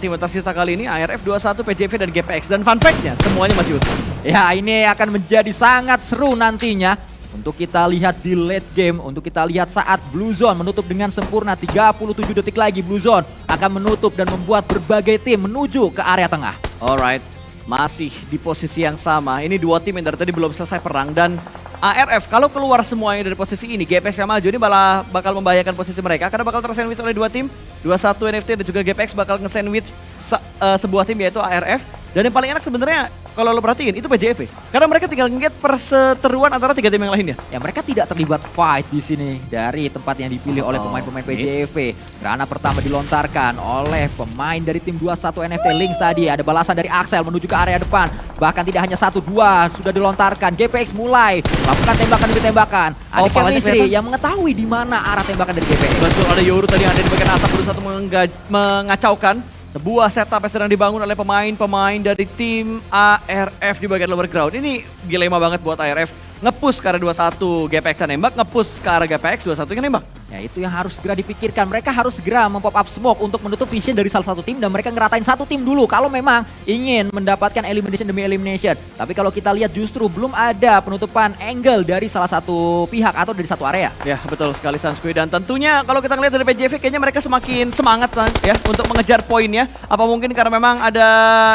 Tim tersisa kali ini ARF 21, PJV dan GPX, dan fun fact-nya semuanya masih utuh. Ya, ini akan menjadi sangat seru nantinya untuk kita lihat di late game, untuk kita lihat saat Blue Zone menutup dengan sempurna. 37 detik lagi Blue Zone akan menutup dan membuat berbagai tim menuju ke area tengah. Alright, masih di posisi yang sama. Ini dua tim yang dari tadi belum selesai perang, dan ARF kalau keluar semuanya dari posisi ini, GPX yang maju ini malah bakal membahayakan posisi mereka karena bakal tersandwich oleh dua tim, 21 NFT dan juga GPX bakal nge-sandwich sebuah tim yaitu ARF. Dan yang paling enak sebenarnya kalau lo perhatiin itu PJV, karena mereka tinggal nge-get perseteruan antara tiga tim yang lainnya. Ya, mereka tidak terlibat fight di sini dari tempat yang dipilih oleh pemain-pemain PJV. Grana pertama dilontarkan oleh pemain dari tim 21 NFT Lynx tadi. Ada balasan dari Axel menuju ke area depan. Bahkan tidak hanya 1-2 sudah dilontarkan. GPX mulai melakukan tembakan demi tembakan. Ada chemistry yang mengetahui di mana arah tembakan dari GPX. Betul, ada Yoru tadi yang ada di bagian atap berusaha mengacaukan sebuah setup yang sedang dibangun oleh pemain-pemain dari tim ARF di bagian lower ground. Ini dilema banget buat ARF. Nge-push ke arah 21 GPX yang nembak, nge-push ke arah GPX 21 yang nembak. Ya, itu yang harus segera dipikirkan. Mereka harus segera mempop up smoke untuk menutup vision dari salah satu tim, dan mereka ngeratain satu tim dulu kalau memang ingin mendapatkan elimination demi elimination. Tapi kalau kita lihat justru belum ada penutupan angle dari salah satu pihak atau dari satu area. Ya, betul sekali Sanskui, dan tentunya kalau kita ngelihat dari PJV kayaknya mereka semakin semangat ya untuk mengejar poinnya. Apa mungkin karena memang ada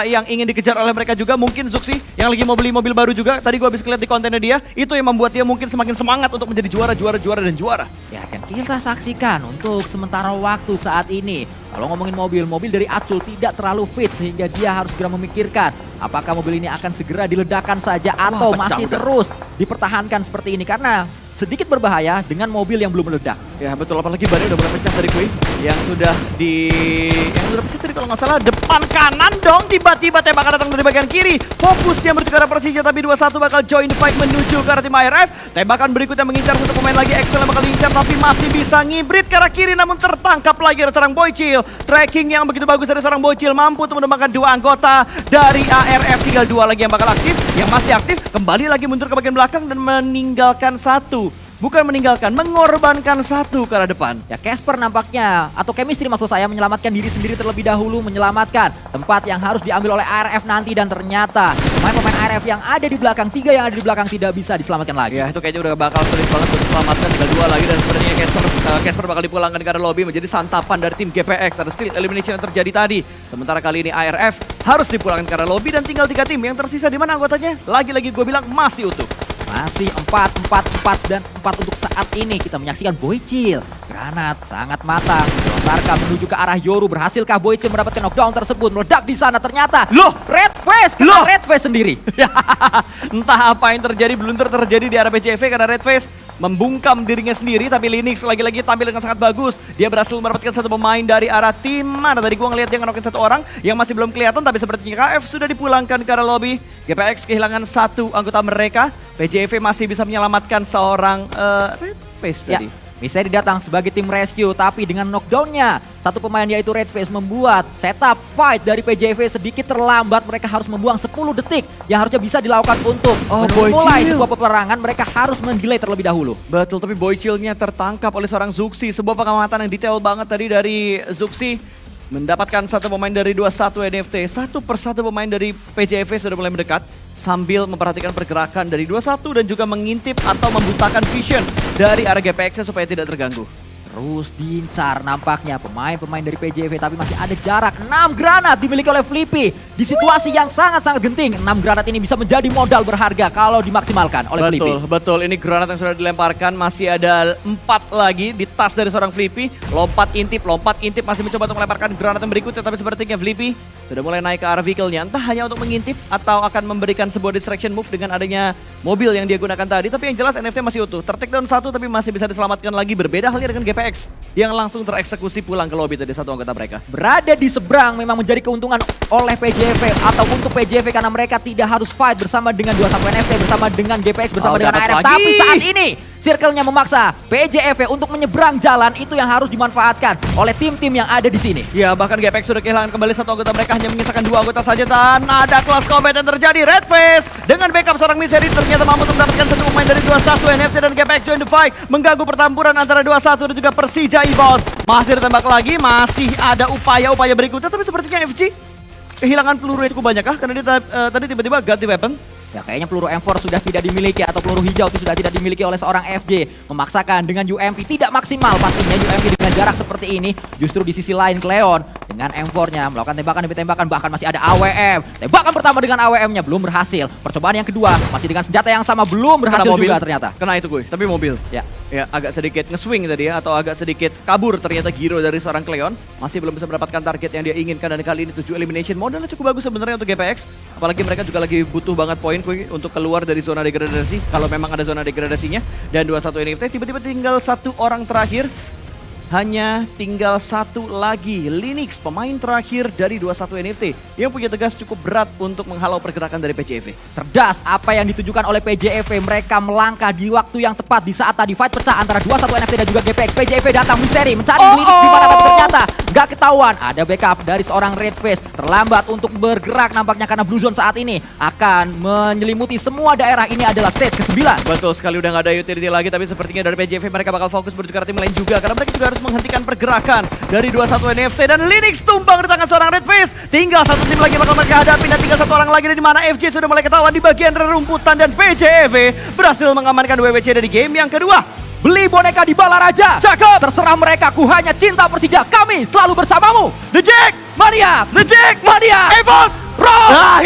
yang ingin dikejar oleh mereka juga, mungkin Zuxi yang lagi mau beli mobil baru juga. Tadi gua habis lihat di kontennya dia, itu yang membuat dia mungkin semakin semangat untuk menjadi juara. Ya, dan kita saksikan untuk sementara waktu saat ini. Kalau ngomongin mobil dari Acul tidak terlalu fit sehingga dia harus segera memikirkan apakah mobil ini akan segera diledakkan saja atau masih terus dipertahankan seperti ini, karena sedikit berbahaya dengan mobil yang belum meledak. Ya betul, apalagi bannya udah mulai pecah dari Kui yang sudah pecah tadi kalau nggak salah depan kanan dong. Tiba-tiba tembakan datang dari bagian kiri. Fokusnya menuju ke arah Persija, tapi 21 bakal join the fight menuju ke arah tim ARF. Tembakan berikutnya mengincar satu pemain lagi, Excel yang bakal diincar tapi masih bisa ngibrit ke arah kiri, namun tertangkap lagi oleh seorang Boychill. Tracking yang begitu bagus dari seorang Boychill mampu untuk menembakkan dua anggota dari ARF. Tinggal dua lagi yang bakal aktif, yang masih aktif kembali lagi mundur ke bagian belakang dan meninggalkan satu. Bukan meninggalkan, mengorbankan satu ke arah depan. Ya, Casper nampaknya, atau chemistry maksud saya, menyelamatkan diri sendiri terlebih dahulu, menyelamatkan tempat yang harus diambil oleh ARF nanti, dan ternyata pemain-pemain ARF yang ada di belakang, tiga yang ada di belakang tidak bisa diselamatkan lagi. Ya, itu kayaknya udah bakal sulit banget untuk diselamatkan, tinggal dua lagi, dan sebenarnya Casper bakal dipulangkan ke arah lobby menjadi santapan dari tim GPX. Ada split elimination yang terjadi tadi. Sementara kali ini ARF harus dipulangkan ke arah lobby, dan tinggal tiga tim yang tersisa. Di mana anggotanya? Lagi-lagi gue bilang masih utuh. Masih 4 dan 4 untuk saat ini. Kita menyaksikan Boychill. Granat sangat matang. Dilontarkan menuju ke arah Yoru. Berhasilkah Boychill mendapatkan knockdown tersebut? Meledak di sana ternyata. Loh, Red Face kena Red Face sendiri. Entah apa yang terjadi, blunder terjadi di arah PJV karena Red Face membungkam dirinya sendiri. Tapi Linux lagi-lagi tampil dengan sangat bagus. Dia berhasil mendapatkan satu pemain dari arah tim mana. Tadi gua ngeliat dia ngenokin satu orang yang masih belum kelihatan, tapi sepertinya KF sudah dipulangkan ke arah lobby. GPX kehilangan satu anggota mereka. PJV masih bisa menyelamatkan seorang Red Face tadi. Misalnya datang sebagai tim rescue, tapi dengan knockdownnya satu pemain yaitu Red Face membuat setup fight dari PJV sedikit terlambat. Mereka harus membuang 10 detik yang harusnya bisa dilakukan untuk memulai sebuah peperangan. Mereka harus mendelay terlebih dahulu. Betul, tapi Boychill-nya tertangkap oleh seorang Zuxi. Sebuah pengamatan yang detail banget tadi dari Zuxi. Mendapatkan satu pemain dari 21 NFT. Satu persatu pemain dari PJV sudah mulai mendekat sambil memperhatikan pergerakan dari 21 dan juga mengintip atau membutakan vision dari arah GPX supaya tidak terganggu. Terus diincar nampaknya pemain-pemain dari PJV, tapi masih ada jarak. 6 granat dimiliki oleh Flippy di situasi yang sangat-sangat genting. 6 granat ini bisa menjadi modal berharga kalau dimaksimalkan oleh Flippy. Betul, ini granat yang sudah dilemparkan. Masih ada 4 lagi di tas dari seorang Flippy. Lompat intip, masih mencoba untuk melemparkan granat yang berikutnya, tapi sepertinya Flippy sudah mulai naik ke arah vehicle-nya. Entah hanya untuk mengintip atau akan memberikan sebuah distraction move dengan adanya mobil yang dia gunakan tadi. Tapi yang jelas NFT masih utuh. Tertakedown satu tapi masih bisa diselamatkan lagi. Berbeda halnya dengan GPX yang langsung tereksekusi pulang ke lobby tadi satu anggota mereka. Berada di seberang memang menjadi keuntungan oleh PJV atau untuk PJV karena mereka tidak harus fight bersama dengan 21 NFT, bersama dengan GPX, bersama dengan ARF. Tapi saat ini Circle-nya memaksa PJEV untuk menyeberang jalan, itu yang harus dimanfaatkan oleh tim-tim yang ada di sini. Ya, bahkan GPX sudah kehilangan kembali satu anggota mereka, hanya menyisakan 2 anggota saja dan ada kelas combat yang terjadi. Redface dengan backup seorang Misery ternyata mampu untuk mendapatkan satu pemain dari 21 NFT dan GPX join the fight, mengganggu pertempuran antara 21 dan juga Persija Evolve. Masih ditembak lagi, masih ada upaya-upaya berikutnya, tapi sepertinya FG kehilangan peluru yang cukup banyak kah? Karena dia tadi tiba-tiba ganti weapon. Ya kayaknya peluru M4 sudah tidak dimiliki atau peluru hijau itu sudah tidak dimiliki oleh seorang FJ. Memaksakan dengan UMP tidak maksimal pastinya UMP dengan jarak seperti ini. Justru di sisi lain Cleon dengan M4-nya melakukan tembakan demi tembakan, bahkan masih ada AWM. Tembakan pertama dengan AWM-nya belum berhasil. Percobaan yang kedua masih dengan senjata yang sama belum berhasil juga ternyata. Kena itu gue, tapi mobil. Ya, agak sedikit nge-swing tadi ya, atau agak sedikit kabur ternyata Giro dari seorang Cleon. Masih belum bisa mendapatkan target yang dia inginkan, dan kali ini 7 elimination modalnya cukup bagus sebenarnya untuk GPX. Apalagi mereka juga lagi butuh banget poin untuk keluar dari zona degradasi, kalau memang ada zona degradasinya. Dan 21 NFT tiba-tiba tinggal satu orang terakhir. Hanya tinggal satu lagi, Linux, pemain terakhir dari 21 NFT yang punya tugas cukup berat untuk menghalau pergerakan dari PJEV. Cerdas apa yang ditujukan oleh PJEV, mereka melangkah di waktu yang tepat di saat tadi fight pecah antara 21 NFT dan juga GPX. PJEV datang Misery mencari Linux di mana, tapi ternyata nggak ketahuan. Ada backup dari seorang Redface, terlambat untuk bergerak nampaknya karena Blue Zone saat ini akan menyelimuti semua daerah. Ini adalah stage ke-9. Betul sekali, udah nggak ada utility lagi, tapi sepertinya dari PJEV mereka bakal fokus menuju ke tim lain juga, karena mereka juga harus menghentikan pergerakan dari 21 NFT dan Linux tumbang di tangan seorang Redface. Tinggal satu tim lagi bakal mereka hadapi, dan tinggal satu orang lagi dari mana FJ sudah mulai ketahuan di bagian rerumputan, dan PJEV berhasil mengamankan WWC dari game yang kedua. Beli boneka di Balaraja. Cakep. Terserah mereka, ku hanya cinta Persija. Kami selalu bersamamu. The Jack Mania. The Jack Mania. Evos Roll.